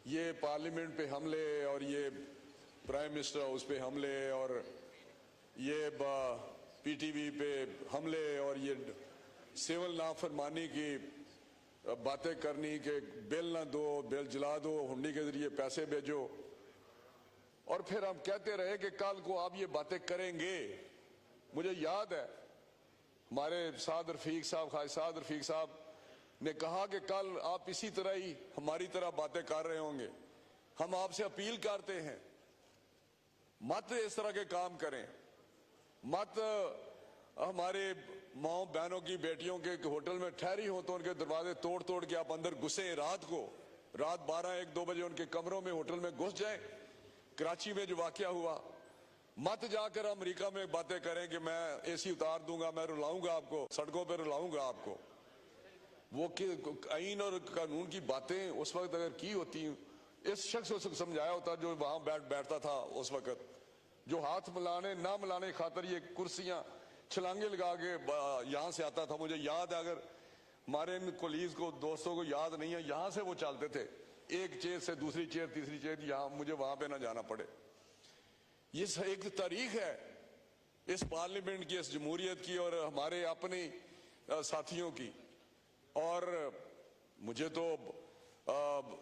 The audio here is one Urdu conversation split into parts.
یہ پارلیمنٹ پہ حملے اور یہ پرائم منسٹر ہاؤس پہ حملے اور یہ پی ٹی وی پہ حملے اور یہ سول نافرمانی کی باتیں کرنی کہ بل نہ دو، بل جلا دو، ہنڈی کے ذریعے پیسے بھیجو، اور پھر ہم کہتے رہے کہ کل کو آپ یہ باتیں کریں گے۔ مجھے یاد ہے ہمارے سعد رفیق صاحب، خواجہ سعد رفیق صاحب نے کہا کہ کل آپ اسی طرح ہی ہماری طرح باتیں کر رہے ہوں گے، ہم آپ سے اپیل کرتے ہیں مت اس طرح کے کام کریں، مت ہمارے ماؤں بہنوں کی بیٹیوں کے ہوٹل میں ٹھہری ہوں تو ان کے دروازے توڑ توڑ کے آپ اندر گھسیں، رات 12-1-2 بجے ان کے کمروں میں ہوٹل میں گھس جائیں۔ کراچی میں جو واقعہ ہوا، مت جا کر امریکہ میں باتیں کریں کہ میں اے سی اتار دوں گا، میں رلاؤں گا آپ کو، سڑکوں پہ رلاؤں گا آپ کو۔ وہ آئین اور قانون کی باتیں اس وقت اگر کی ہوتی، اس شخص کو سمجھایا ہوتا جو وہاں بیٹھتا تھا اس وقت، جو ہاتھ ملانے نہ ملانے خاطر یہ کرسیاں چھلانگے لگا کے یہاں سے آتا تھا۔ مجھے یاد ہے، اگر ہمارے ان کولیز کو، دوستوں کو یاد نہیں ہے، یہاں سے وہ چلتے تھے، ایک چیئر سے دوسری چیئر، تیسری چیئر، یہاں مجھے وہاں پہ نہ جانا پڑے۔ یہ ایک تاریخ ہے اس پارلیمنٹ کی، اس جمہوریت کی اور ہمارے اپنے ساتھیوں کی۔ اور مجھے تو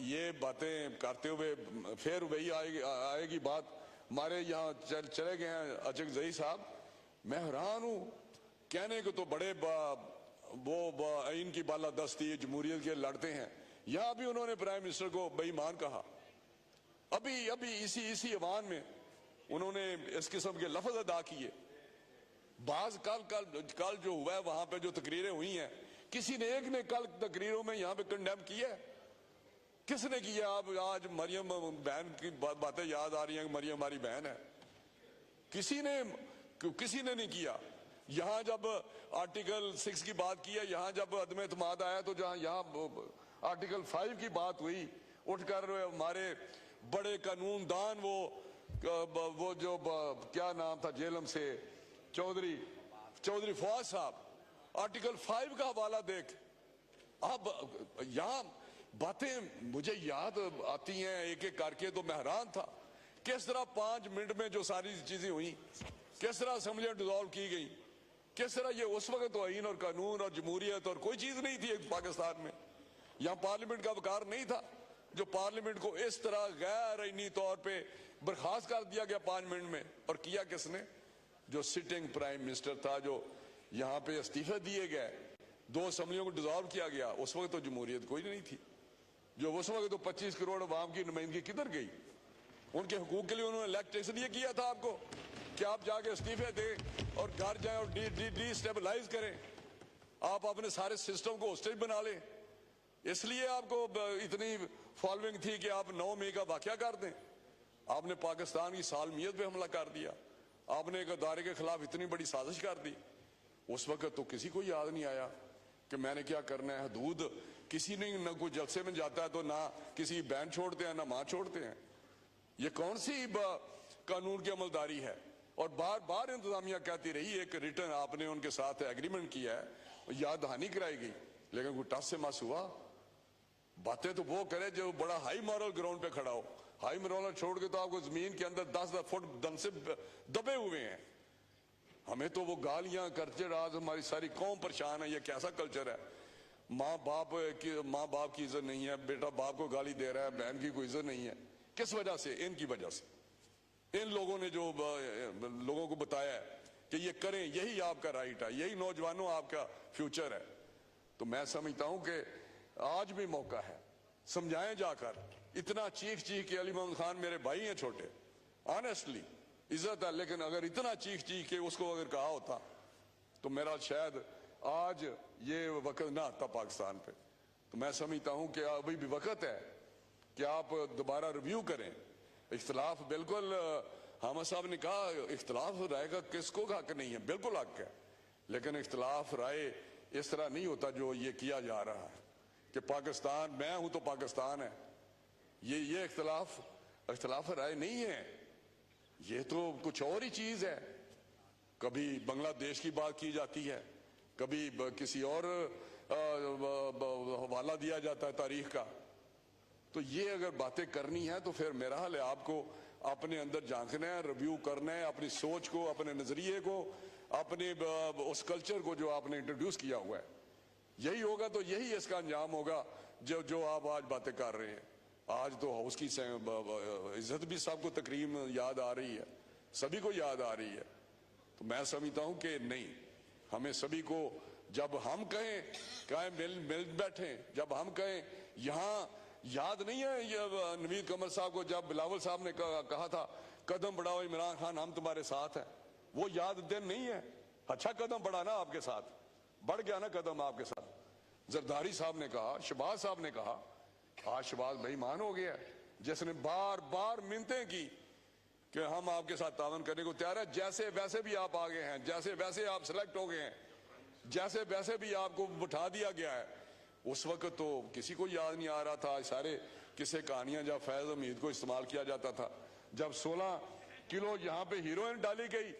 یہ باتیں کرتے ہوئے پھر وہی آئے گی بات، ہمارے یہاں چلے گئے ہیں اچک زئی صاحب، میں حیران ہوں، کہنے کو تو بڑے وہ آئین کی بالادستی جمہوریت کے لڑتے ہیں، یہاں بھی انہوں نے پرائم منسٹر کو بے ایمان کہا۔ ابھی اسی ایوان میں انہوں نے اس قسم کے لفظ ادا کیے۔ بعض کل جو ہوا ہے وہاں پہ جو تقریریں ہوئی ہیں، کسی نے ایک نے کل تقریروں میں یہاں پہ کنڈیم کیا ہے؟ کس نے کیا؟ آپ آج مریم بہن کی باتیں یاد آ رہی ہیں کہ مریم ہماری بہن ہے، کسی نے نہیں کیا۔ یہاں جب آرٹیکل 6 کی بات کی ہے، یہاں جب عدم اعتماد آیا تو یہاں آرٹیکل 5 کی بات ہوئی، اٹھ کر ہمارے بڑے قانون دان وہ جو کیا نام تھا جیلم سے، چودھری فواز صاحب، آرٹیکل 5 کا حوالہ دیکھ۔ اب یہاں باتیں مجھے یاد آتی ہیں ایک ایک کر کے، تو میں حیران تھا کس طرح 5 منٹ میں جو ساری چیزیں ہوئیں، کس طرح اسمبلیاں ڈیزالو کی گئی، کس طرح یہ اس وقت تو آئین اور قانون اور جمہوریت اور کوئی چیز نہیں تھی پاکستان میں، یہاں پارلیمنٹ کا وقار نہیں تھا، جو پارلیمنٹ کو اس طرح غیر آئینی طور پہ برخاست کر دیا گیا 5 منٹ میں۔ اور کیا کس نے؟ جو سٹنگ پرائم منسٹر تھا، جو یہاں پہ استعفے دیے گئے، 2 اسمبلیوں کو ڈیزالو کیا گیا، اس وقت تو جمہوریت کوئی نہیں تھی، جو اس وقت تو 25 کروڑ عوام کی نمائندگی کدھر گئی؟ ان کے حقوق کے لیے انہوں نے الیکٹ اس لیے کیا تھا آپ کو کہ آپ جا کے استعفے دیں اور گھر جائیں اور ڈی اسٹیبلائز کریں، آپ اپنے سارے سسٹم کو ہوسٹیج بنا لیں۔ اس لیے آپ کو اتنی فالوئنگ تھی کہ آپ 9 مئی کا واقعہ کر دیں۔ آپ نے پاکستان کی سالمیت پہ حملہ کر دیا، آپ نے ایک ادارے کے خلاف اتنی بڑی سازش کر دی۔ اس وقت تو کسی کو یاد نہیں آیا کہ میں نے کیا کرنا ہے۔ حدود کسی نے نہ کوئی جلسے میں جاتا ہے تو نہ کسی بہن چھوڑتے ہیں نہ ماں چھوڑتے ہیں۔ یہ کون سی قانون کی عملداری ہے؟ اور بار بار انتظامیہ کہتی رہی، ایک ریٹرن آپ نے ان کے ساتھ ایگریمنٹ کیا ہے، یاد دہانی کرائی گئی، لیکن کوئی ٹس سے مس ہوا؟ باتیں تو وہ کرے جو بڑا ہائی مورل گراؤنڈ پہ کھڑا ہو۔ ہائی مورل چھوڑ کے تو آپ کو زمین کے اندر 10 فٹ دم سے دبے ہوئے ہیں۔ ہمیں تو وہ گالیاں کرتے آج ہماری ساری قوم پریشان ہے۔ یہ کیسا کلچر ہے؟ ماں باپ کی عزت نہیں ہے، بیٹا باپ کو گالی دے رہا ہے، بہن کی کوئی عزت نہیں ہے۔ کس وجہ سے؟ ان کی وجہ سے، ان لوگوں نے جو لوگوں کو بتایا ہے کہ یہ کریں، یہی آپ کا رائٹ ہے، یہی نوجوانوں آپ کا فیوچر ہے۔ تو میں سمجھتا ہوں کہ آج بھی موقع ہے، سمجھائیں جا کر۔ اتنا چیخ کے علی محمد خان میرے بھائی ہیں چھوٹے، آنیسٹلی عزت ہے، لیکن اگر اتنا چیخ کے اس کو اگر کہا ہوتا تو میرا شاید آج یہ وقت نہ آتا پاکستان پہ۔ تو میں سمجھتا ہوں کہ ابھی بھی وقت ہے کہ آپ دوبارہ ریویو کریں۔ اختلاف بالکل، حامد صاحب نے کہا اختلاف رائے کا کس کو حق نہیں ہے، بالکل حق ہے، لیکن اختلاف رائے اس طرح نہیں ہوتا جو یہ کیا جا رہا ہے کہ پاکستان میں ہوں تو پاکستان ہے۔ یہ اختلاف رائے نہیں ہے، یہ تو کچھ اور ہی چیز ہے۔ کبھی بنگلہ دیش کی بات کی جاتی ہے، کبھی کسی اور حوالہ دیا جاتا ہے تاریخ کا۔ تو یہ اگر باتیں کرنی ہیں تو پھر میرا حال ہے آپ کو اپنے اندر جھانکنا ہے, ریویو کرنا ہے اپنی سوچ کو, اپنے نظریے کو, اپنے اس کلچر کو جو آپ نے انٹروڈیوس کیا ہوا ہے. یہی ہوگا تو یہی اس کا انجام ہوگا جو آپ آج باتیں کر رہے ہیں. آج تو اس کی عزت بھی سب کو تکریم یاد آ رہی ہے, سبھی کو یاد آ رہی ہے. تو میں سمجھتا ہوں کہ نہیں, ہمیں سبھی کو جب ہم کہیں مل بیٹھیں, جب ہم کہیں یہاں یاد نہیں ہے یہ نوید قمر صاحب کو جب بلاول صاحب نے کہا تھا قدم بڑھاؤ عمران خان ہم تمہارے ساتھ ہیں, وہ یاد دن نہیں ہے؟ اچھا قدم بڑھا نا آپ کے ساتھ, بڑھ گیا نا قدم آپ کے ساتھ. زرداری صاحب نے کہا, شہباز صاحب نے کہا, آج شہباز بے ایمان ہو گیا جس نے بار بار منتیں کی کہ ہم آپ کے ساتھ تعاون کرنے کو تیار ہے, جیسے ویسے بھی آپ آگے ہیں, جیسے ویسے آپ سلیکٹ ہو گئے ہیں, جیسے ویسے بھی آپ کو بٹھا دیا گیا ہے. اس وقت تو کسی کو یاد نہیں آ رہا تھا سارے قصے کہانیاں جب فیض حمید کو استعمال کیا جاتا تھا, جب 16 کلو یہاں پہ ہیروئن ڈالی گئی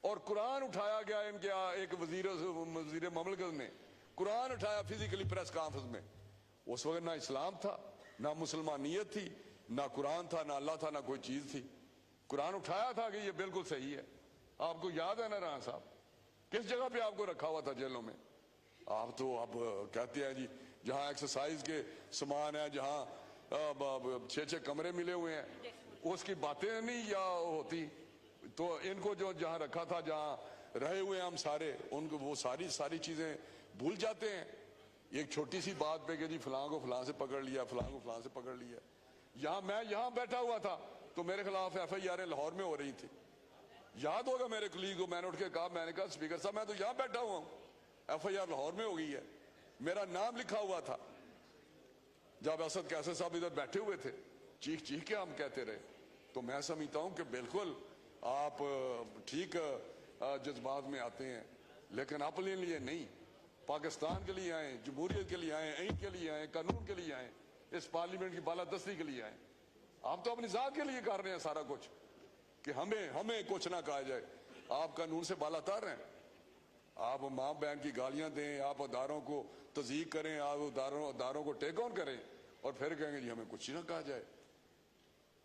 اور قرآن اٹھایا گیا ان کے ایک وزیر مملکت نے قرآن اٹھایا فزیکلی پریس کانفرنس میں. اس وقت نہ اسلام تھا, نہ مسلمانیت تھی, نہ قرآن تھا, نہ اللہ تھا, نہ کوئی چیز تھی. قرآن اٹھایا تھا کہ یہ بالکل صحیح ہے. آپ کو یاد ہے نا رانا صاحب کس جگہ پہ آپ کو رکھا ہوا تھا جیلوں میں؟ آپ تو اب کہتے ہیں جی جہاں ایکسرسائز کے سامان ہے, جہاں 6 کمرے ملے ہوئے ہیں, اس کی باتیں نہیں یا ہوتی. تو ان کو جو جہاں رکھا تھا, جہاں رہے ہوئے ہم سارے, ان کو وہ ساری چیزیں بھول جاتے ہیں ایک چھوٹی سی بات پہ کہ جی فلاں کو فلاں سے پکڑ لیا, فلاں کو فلاں سے پکڑ لیا. میں یہاں بیٹھا ہوا تھا تو میرے خلاف ایف آئی آر لاہور میں ہو رہی تھی. یاد ہوگا میرے کلیگ کو, میں نے اٹھ کے کہا, میں نے کہا اسپیکر صاحب میں تو یہاں بیٹھا ہوا ہوں, ایف آئی آر لاہور میں ہو گئی ہے, میرا نام لکھا ہوا تھا. جب اسد کیسر صاحب ادھر بیٹھے ہوئے تھے چیخ چیخ کے ہم کہتے رہے. تو میں سمجھتا ہوں کہ بالکل آپ ٹھیک جذبات میں آتے ہیں, لیکن اپنے لیے نہیں, پاکستان کے لیے آئیں, جمہوریت کے لیے آئیں, آئین کے لیے آئیں, قانون کے لیے آئیں, اس پارلیمنٹ کی بالادستی کے لیے آئیں. آپ تو اپنی ذات کے لیے کر رہے ہیں سارا کچھ کہ ہمیں کچھ نہ کہا جائے. آپ قانون سے بالا تر ہیں, آپ ماں بہن کی گالیاں دیں, آپ اداروں کو تضییق کریں, آپ اداروں کو ٹیک آن کریں اور پھر کہیں گے جی ہمیں کچھ نہ کہا جائے.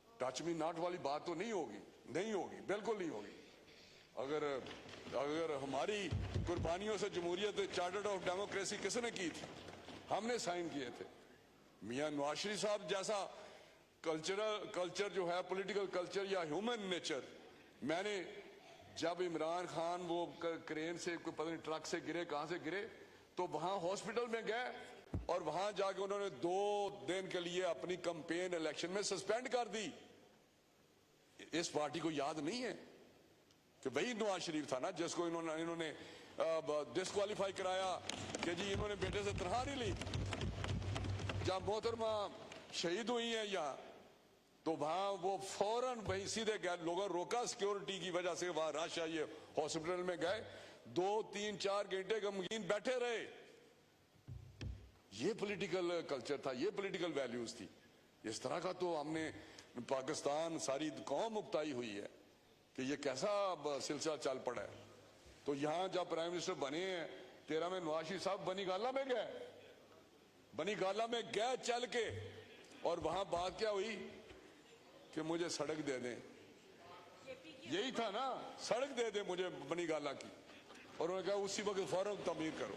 ٹچ می ناٹ والی بات تو نہیں ہوگی, بالکل نہیں ہوگی. اگر ہماری قربانیوں سے جمہوریت چارٹر آف ڈیموکریسی کس نے کی تھی؟ ہم نے سائن کیے تھے. میاں نواز شریف صاحب جیسا کلچر جو ہے, پولیٹیکل کلچر یا ہیومن نیچر, میں نے جب عمران خان وہ کرین سے پتہ نہیں ٹرک سے گرے, کہاں سے گرے, تو وہاں ہاسپٹل میں گئے اور وہاں جا کے انہوں نے 2 دن کے لیے اپنی کمپین الیکشن میں سسپینڈ کر دی. اس پارٹی کو یاد نہیں ہے کہ وہی نواز شریف تھا نا جس کو انہوں نے ڈسکوالیفائی کرایا کہ جی انہوں نے بیٹے سے تنخواہ نہیں لی. جب محترمہ شہید ہوئی ہیں یہاں تو وہاں وہ فوراً وہیں سیدھے گئے, لوگوں روکا سیکیورٹی کی وجہ سے, وہاں رش آئی ہے, ہاسپٹل میں گئے, 2 3 4 گھنٹے غمگین بیٹھے رہے. یہ پولیٹیکل کلچر تھا, یہ پولیٹیکل ویلیوز تھی. اس طرح کا تو ہم نے پاکستان ساری قوم مبتائی ہوئی ہے کہ یہ کیسا سلسلہ چل پڑا ہے. تو یہاں جب پرائم منسٹر بنے ہیں 13 میں, نواز شریف صاحب بنی گالہ میں گئے, بنی گالہ میں گئے چل کے, اور وہاں بات کیا ہوئی کہ مجھے سڑک دے دیں. یہی تھا نا, سڑک دے دیں مجھے بنی گالہ کی, اور انہوں نے کہا اسی وقت فوراً تعمیر کرو.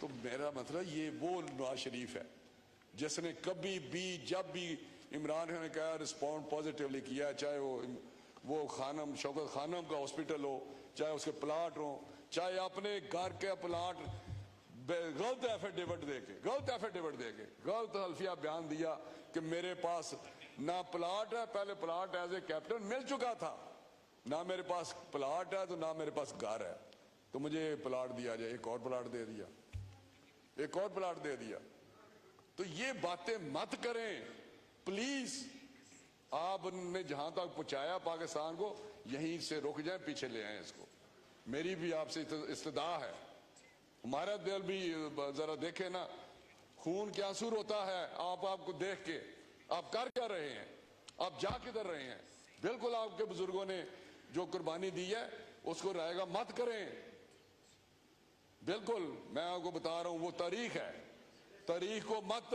تو میرا مطلب یہ وہ نواز شریف ہے جس نے کبھی بھی جب بھی عمران خان نے کہا رسپونڈ پازیٹیولی کیا, چاہے وہ خانم شوکت خانم کا ہاسپٹل ہو, چاہے اس کے پلاٹ ہو, چاہے اپنے گھر کے پلاٹ غلط ایفیڈیوٹ دے کے غلط حلفیہ بیان دیا کہ میرے پاس نہ پلاٹ ہے, پہلے پلاٹ ایز اے کیپٹن مل چکا تھا, نہ میرے پاس پلاٹ ہے تو نہ میرے پاس گھر ہے, تو مجھے پلاٹ دیا جائے. ایک اور پلاٹ دے دیا, ایک اور پلاٹ دے دیا. تو یہ باتیں مت کریں پلیز. آپ نے جہاں تک پہنچایا پاکستان کو, یہیں سے رک جائیں, پیچھے لے آئیں اس کو. میری بھی آپ سے استدعا ہے, ہمارا دل بھی ذرا دیکھیں نا, خون کیا سور ہوتا ہے آپ کو دیکھ کے. آپ کر کیا رہے ہیں, آپ جا کدھر رہے ہیں؟ بالکل آپ کے بزرگوں نے جو قربانی دی ہے اس کو رائے گا مت کریں. بالکل میں آپ کو بتا رہا ہوں وہ تاریخ ہے, تاریخ کو مت